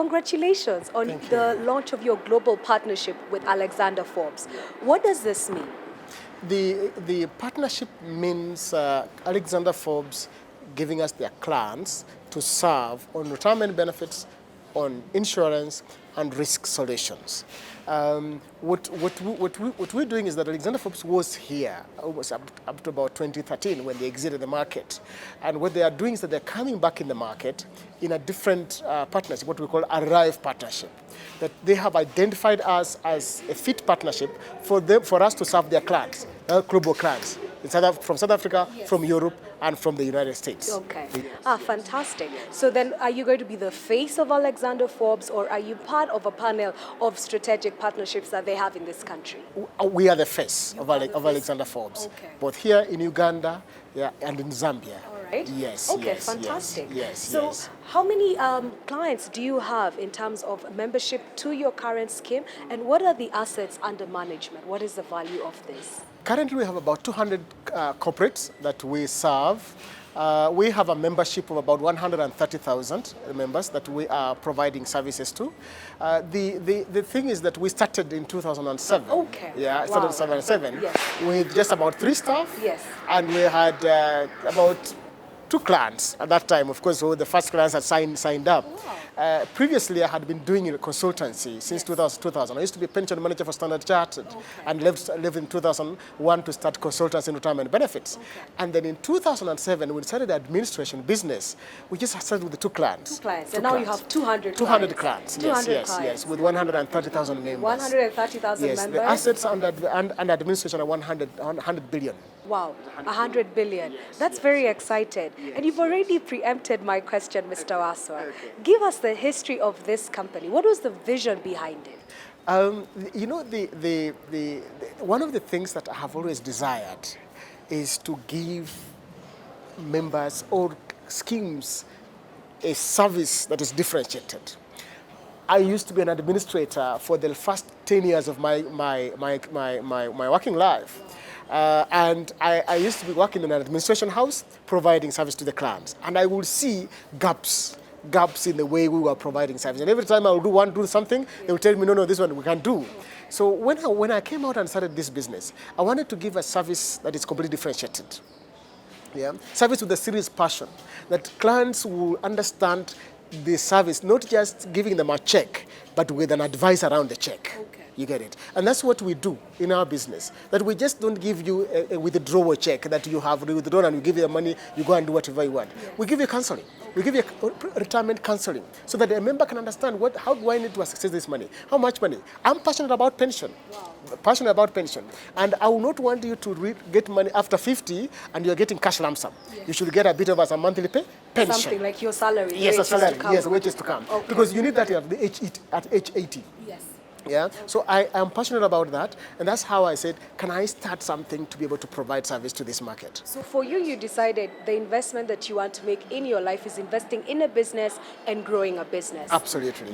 congratulations on the launch of your global partnership with Alexander Forbes. What does this mean? The partnership means Alexander Forbes giving us their clients to serve on retirement benefits, on insurance, and risk solutions. What we're doing is that Alexander Forbes was here almost up to about 2013 when they exited the market. And what they are doing is that they're coming back in the market in a different partnership, what we call a Arrive partnership. That they have identified us as a fit partnership for us to serve their clients, global clients, from South Africa, from Europe, and from the United States. Okay. Fantastic. So then are you going to be the face of Alexander Forbes, or are you part of a panel of strategic partnerships that they have in this country? We are the face of Alexander Forbes, both here in Uganda and in Zambia. Right? Yes. Okay, yes, fantastic. Yes. So how many clients do you have in terms of membership to your current scheme, and what are the assets under management? What is the value of this? Currently, we have about 200 corporates that we serve. We have a membership of about 130,000 members that we are providing services to. The thing is that we started in 2007. Okay. Yeah, started in 2007 Yes. with just about 3 staff. Yes. And we had about 2 clients at that time. Of course, so the first clients had signed up. Wow. Previously, I had been doing consultancy since 2000. I used to be a pension manager for Standard Chartered and left in 2001 to start consultancy in retirement benefits. And then in 2007, we started administration business. We just started with the 2 clients. 2 clients. And now you have 200 200 clients. 200 Yes, with 130,000 members. 130,000 yes, members? the assets under administration are 100 billion. Wow, 100 billion. That's very excited. And you've already preempted my question, Mr. Waswa. Give us the history of this company. What was the vision behind it? You know, one of the things that I have always desired is to give members or schemes a service that is differentiated. I used to be an administrator for the first 10 years of my working life. And I used to be working in an administration house providing service to the clients. And I would see gaps in the way we were providing service. And every time I would do something, they would tell me, no, this one we can't do. So when I came out and started this business, I wanted to give a service that is completely differentiated. Yeah? Service with a serious passion, that clients will understand the service, not just giving them a check, but with an advice around the check. Okay. You get it? And that's what we do in our business. That we just don't give you a withdrawal check that you have withdrawn and we give you the money, you go and do whatever you want. Yes. We give you counseling. We give you retirement counseling so that a member can understand how do I need to access this money? How much money? I'm passionate about pension. Wow. Passionate about pension. And I will not want you to get money after 50 and you're getting cash lump sum. Yes. You should get a bit of as a monthly pension. Something like your salary. Yes, a salary. Yes, wages to come. Okay. Because you need that at age 80. Yes. Yeah, so I am passionate about that, and that's how I said, can I start something to be able to provide service to this market? So for you decided the investment that you want to make in your life is investing in a business and growing a business. Absolutely,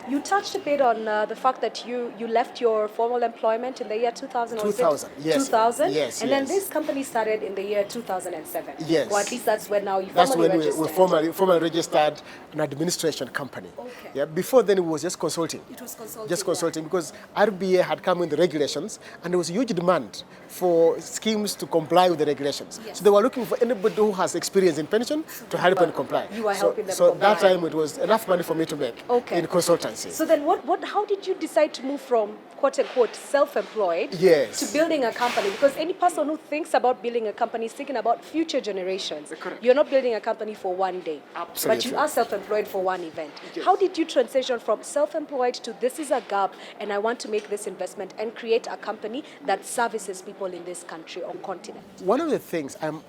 You touched a bit on the fact that you left your formal employment in the year 2000. 2000, yes. 2000? Yes, and then this company started in the year 2007. Yes. Or at least that's when now you That's formally when registered. we formally registered an administration company. Okay. Yeah, before then it was just consulting. It was consulting. Just consulting because RBA had come in the regulations and there was a huge demand for schemes to comply with the regulations. Yes. So they were looking for anybody who has experience in pension to help them comply. You were helping them So comply. that time it was enough money for me to make in consultancy. So then how did you decide to move from quote-unquote self-employed to building a company? Because any person who thinks about building a company is thinking about future generations. Correct. You're not building a company for one day. Absolutely. But you are self-employed for one event. Yes. How did you transition from self-employed to this is a gap and I want to make this investment and create a company that services people in this country or continent? One of the things, I'm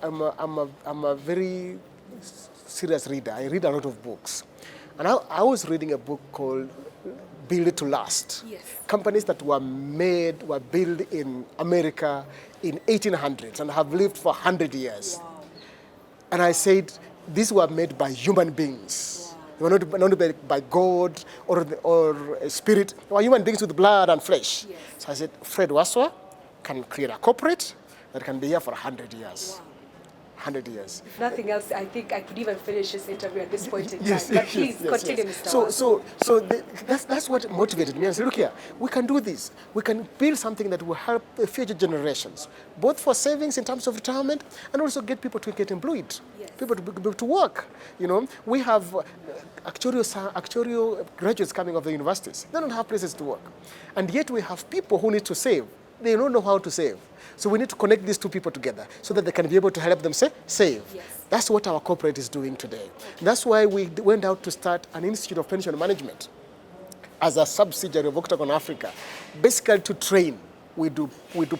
a very serious reader. I read a lot of books. And I was reading a book called Build to Last. Yes. Companies that were built in America in 1800s and have lived for 100 years. Wow. And I said, these were made by human beings. Wow. They were not by God or a spirit. They were human beings with blood and flesh. Yes. So I said, Fred Waswa can create a corporate that can be here for 100 years. Wow. 100 years. If nothing else, I think I could even finish this interview at this point in Yes, time. But yes, please, yes, continue, yes. Mr. So, Waswa. that's what motivated me. I said, look here, we can do this. We can build something that will help the future generations, both for savings in terms of retirement and also get people to get employed, Yes. people to be able to work. You know, we have actuarial graduates coming off the universities. They don't have places to work. And yet we have people who need to save. They don't know how to save. So we need to connect these two people together so that they can be able to help them save. Yes. That's what our corporate is doing today. That's why we went out to start an Institute of Pension Management as a subsidiary of Octagon Africa, basically to train. We do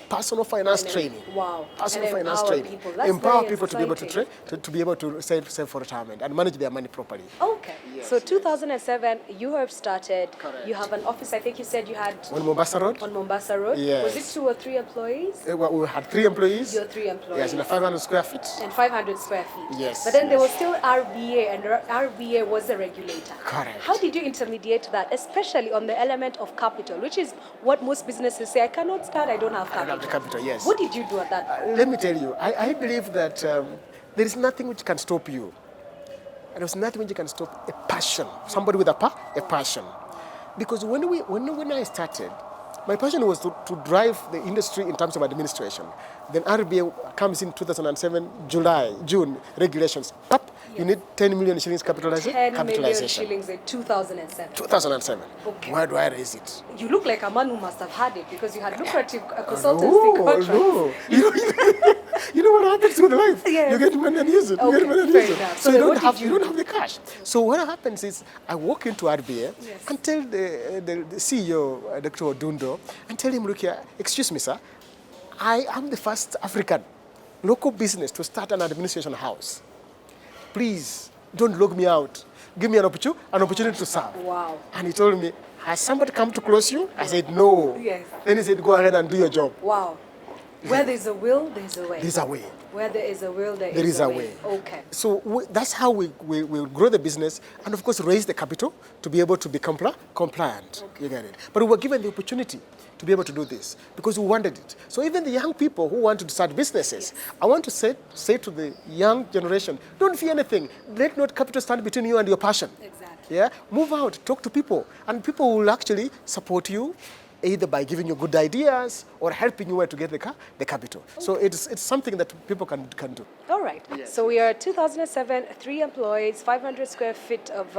personal finance training. Wow. Personal And finance empower training. people. That's Empower very people to be able to exciting. to be able to save for retirement and manage their money properly. Okay. Yes, So yes. 2007, you have started. Correct. You have an office. I think you said you had On Mombasa Road, on Mombasa Road. Yes. Was it 2 or 3 employees? we had 3 employees. Your 3 employees. Yes, in a 500 square feet. And 500 square feet. Yes, But then there was yes. still RBA, and RBA was the regulator. Correct. How did you intermediate that, especially on the element of capital, which is what most businesses say, I cannot start, I don't have I capital. have the capital, yes. What did you do at that point? Let me tell you, I believe that there is nothing which can stop you. And there's nothing which can stop a passion, somebody with a passion. Because when I started, my passion was to drive the industry in terms of administration. Then RBA comes in 2007, June, regulations. Pop, you need 10 million shillings 10 million capitalization. shillings in 2007. 2007. Okay. Where do I raise it? You look like a man who must have had it because you had lucrative consultancy contracts. No. You know what happens with life? Yes. You get money and use it. Okay, You get money and fair use it. enough. So So you then don't what have did you you don't have the cash. So what happens is I walk into RBA Yes. and tell the CEO, Dr. Odundo, and tell him, look here, excuse me, sir, I am the first African local business to start an administration house. Please don't log me out. Give me an opportunity to serve. Wow. And he told me, has somebody come to close you? I said, no. Yes. Then he said, go ahead and do your job. Wow. Where there's a will, there's a way. There's a way. Where there is a will, there There is a way. way. Okay. So that's how we grow the business and, of course, raise the capital to be able to be compliant. Okay. You get it? But we were given the opportunity to be able to do this because we wanted it. So even the young people who want to start businesses, I want to say to the young generation, don't fear anything. Let not capital stand between you and your passion. Exactly. Yeah? Move out, talk to people, and people will actually support you either by giving you good ideas or helping you where to get the capital. Okay. So it's something that people can do. All right. Yes. So we are 2007, 3 employees, 500 square feet of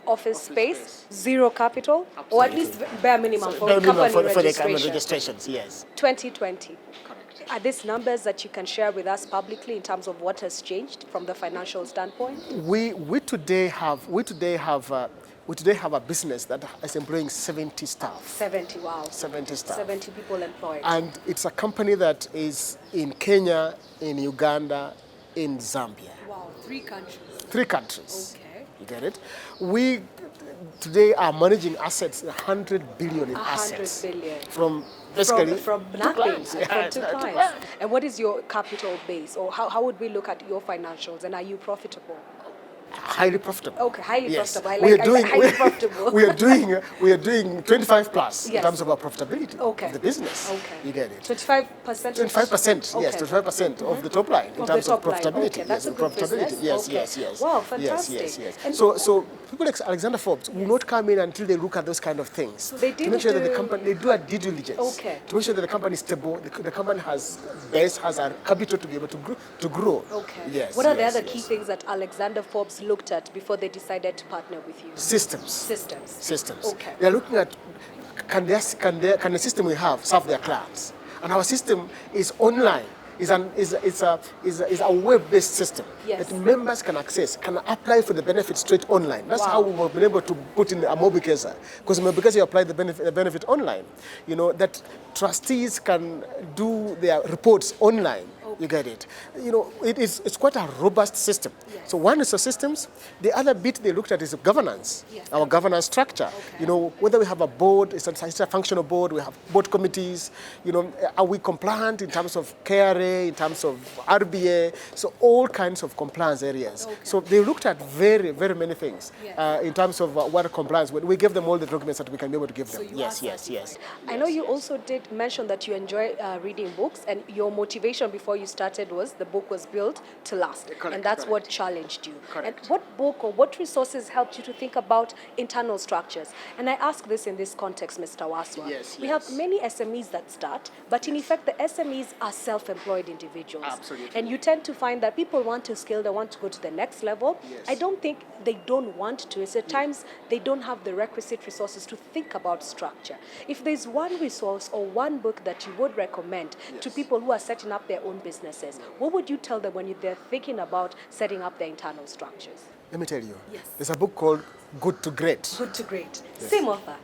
office space, zero capital, or at least bare minimum for Bare minimum company for the registration. registrations, yes. 2020. Are these numbers that you can share with us publicly in terms of what has changed from the financial standpoint? We today have a business that is employing 70 staff. 70, wow. 70 staff. 70 people employed. And it's a company that is in Kenya, in Uganda, in Zambia. Wow, 3 countries. 3 countries. Okay. You get it? We today are managing assets, 100 billion in 100 assets. billion. From basically From two nothing, clients. from Yeah, 2 to clients. And what is your capital base, or how would we look at your financials, and are you profitable? Highly profitable. Okay, highly Yes. profitable. I We are like doing highly profitable. we are doing 25 plus in Yes. terms of our profitability Okay. of the business. Okay. You get it? 25%? 25%, yes, 25% of the top line in Of terms the of top line. profitability. Okay, that's yes, a good profitability. business. Yes, Okay. yes, yes. Wow, Yes, fantastic. yes, yes. And So people like Alexander Forbes will not come in until they look at those kind of things. So they to make did sure that the do- company, they do a due diligence. Okay. To make sure that the company is stable, the company has a capital to be able to grow. Okay. Yes. What are the yes, other yes. key things that Alexander Forbes looked at before they decided to partner with you? Systems. Systems. Okay. They are looking at can the system we have serve their clients, and our system is online. Is a web-based system Yes. that members can access, can apply for the benefits straight online. That's Wow. how we've been able to put in a Mobicasa, because Mobicasa you apply the benefit online. You know that trustees can do their reports online. You get it? You know, it's quite a robust system. Yes. So one is the systems. The other bit they looked at is governance, Yes. our governance structure. Okay. You know, whether we have a board, it's a functional board, we have board committees, you know, are we compliant in terms of KRA, in terms of RBA, so all kinds of compliance areas. Okay. So they looked at very, very many things Yes. in terms of what compliance. We gave them all the documents that we can be able to give them. So you Yes, are yes, yes. certified. I know you also did mention that you enjoy reading books, and your motivation before you started was the book was built to last. Correct, And that's what correct. challenged you. Correct. And what book or what resources helped you to think about internal structures? And I ask this in this context, Mr. Waswa. Yes, We yes. have many SMEs that start, but in effect, the SMEs are self-employed individuals. Absolutely. And you tend to find that people want to scale, they want to go to the next level. Yes. I don't think they don't want to. It's at times they don't have the requisite resources to think about structure. If there's one resource or one book that you would recommend to Yes. people who are setting up their own businesses, what would you tell them when they're thinking about setting up their internal structures? Let me tell you. Yes. There's a book called Good to Great. Good to great. Same author.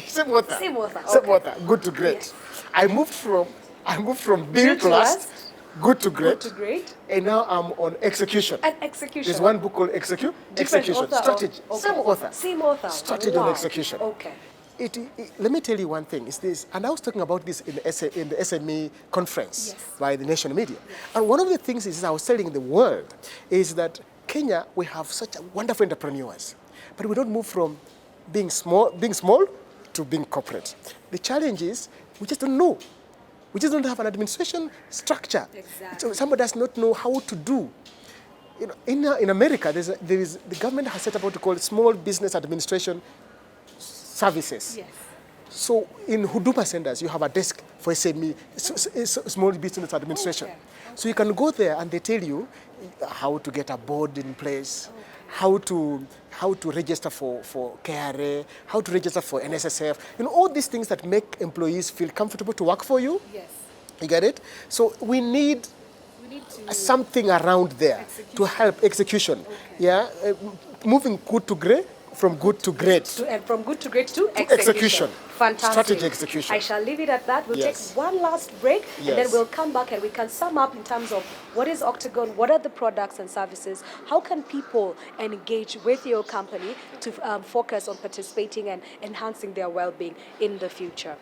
Same author. Same author, Same okay. author. Good to Great. Yes. I moved from Build build to to last, last, good to great, Good to great. and now I'm on execution. And execution. There's one book called Execute. Different Execution. author or- Strategy. okay. Same author. Same author. Strategy Wow. and execution. Okay. Let me tell you one thing. Is this, and I was talking about this in the SME conference Yes. by the national media. And one of the things is I was telling the world is that Kenya, we have such wonderful entrepreneurs, but we don't move from being small to being corporate. The challenge is we just don't know. We just don't have an administration structure. Exactly. So somebody does not know how to do. You know, in America, the government has set up what we call Small Business Administration Services. Yes. So in Huduma centers, you have a desk for SME, Small Business Administration. Okay. So you can go there and they tell you how to get a board in place, how to register for KRA, how to register for NSSF. You know, all these things that make employees feel comfortable to work for you. Yes. You get it? So we need We need to something around there to help execution. Yeah, moving good to great, from good to great. and from good to great to execution. Fantastic. Strategy execution. I shall leave it at that. We'll Yes. take one last break and then Yes. we'll come back and we can sum up in terms of what is Octagon, what are the products and services, how can people engage with your company to focus on participating and enhancing their well-being in the future.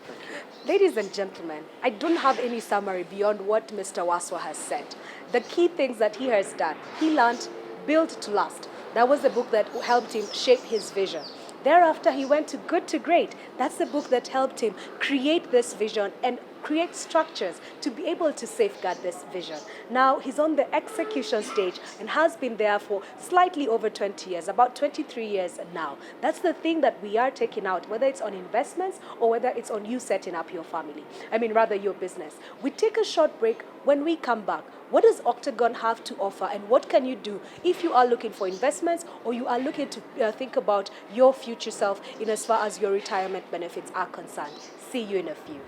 Ladies and gentlemen, I don't have any summary beyond what Mr. Waswa has said. The key things that he has done, he learned Build to Last. That was the book that helped him shape his vision. Thereafter, he went to Good to Great. That's the book that helped him create this vision and create structures to be able to safeguard this vision. Now, he's on the execution stage and has been there for slightly over 20 years, about 23 years now. That's the thing that we are taking out, whether it's on investments or whether it's on you setting up your family. Rather your business. We take a short break. When we come back, what does Octagon have to offer and what can you do if you are looking for investments or you are looking to think about your future self in as far as your retirement benefits are concerned? See you in a few.